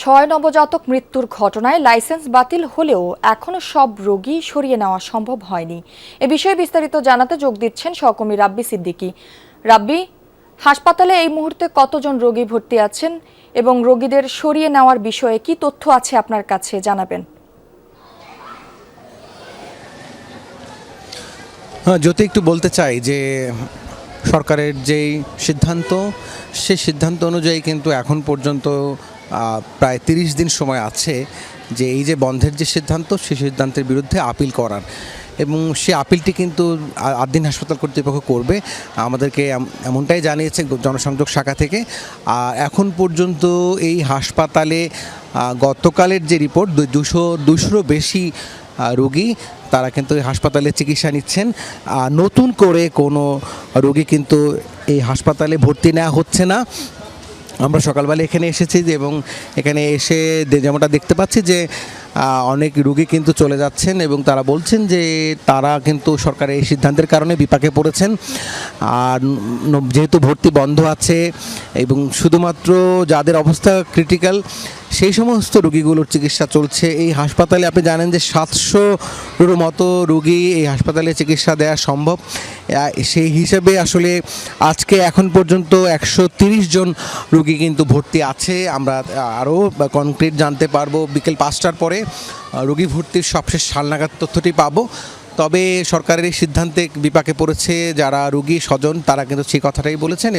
ছয় নবজাতক মৃত্যুর ঘটনায় লাইসেন্স বাতিল হলেও এখনো সব রোগী সরিয়ে নেওয়া সম্ভব হয়নি। এ বিষয়ে বিস্তারিত জানাতে যোগ দিচ্ছেন সহকর্মী রাব্বি সিদ্দিকী। রাব্বি, হাসপাতালে এই মুহূর্তে কতজন রোগী ভর্তি আছেন এবং রোগীদের সরিয়ে নেওয়ার বিষয়ে কি তথ্য আছে আপনার কাছে জানাবেন? যদি একটু বলতে চাই যে সরকারের যেই সিদ্ধান্ত, সেই সিদ্ধান্ত অনুযায়ী কিন্তু এখন পর্যন্ত প্রায় 30 দিন সময় আছে যে এই যে বন্ধের যে সিদ্ধান্ত, সেই সিদ্ধান্তের বিরুদ্ধে আপিল করার, এবং সেই আপিলটি কিন্তু আদ্দিন হাসপাতাল কর্তৃপক্ষ করবে। আমাদেরকে এমনটাই জানিয়েছে জনসংযোগ শাখা থেকে। এখন পর্যন্ত এই হাসপাতালে গতকালের যে রিপোর্ট, 200-ও বেশি রোগী তারা কিন্তু এই হাসপাতালে চিকিৎসা নিচ্ছেন। নতুন করে কোনো রোগী কিন্তু এই হাসপাতালে ভর্তি নেওয়া হচ্ছে না। আমরা সকালবেলা এখানে এসেছি এবং এখানে এসে যেমনটা দেখতে পাচ্ছি যে অনেক রোগী কিন্তু চলে যাচ্ছেন এবং তারা বলছেন যে তারা কিন্তু সরকারের এই সিদ্ধান্তের কারণে বিপাকে পড়েছেন। আর যেহেতু ভর্তি বন্ধ আছে এবং শুধুমাত্র যাদের অবস্থা ক্রিটিক্যাল সেই সমস্ত রোগীগুলোর চিকিৎসা চলছে এই হাসপাতালে। আপনি জানেন যে 700-এর মতো রোগী এই হাসপাতালে চিকিৎসা দেওয়া সম্ভব। সেই হিসাবে আসলে আজকে এখন পর্যন্ত 130 জন রোগী কিন্তু ভর্তি আছে। আমরা আরও কনক্রিট জানতে পারবো বিকেল 5টার পরে। রোগী ভর্তির সবশেষ হালনাগাদ তথ্যটি পাবো। তবে সরকারের এই সিদ্ধান্তে বিপাকে পড়েছে যারা রোগী স্বজন, তারা কিন্তু সেই কথাটাই বলেছেন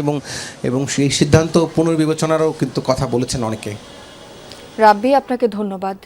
এবং সেই সিদ্ধান্ত পুনর্বিবেচনারও কিন্তু কথা বলেছেন অনেকে। রাব্বি, আপনাকে ধন্যবাদ।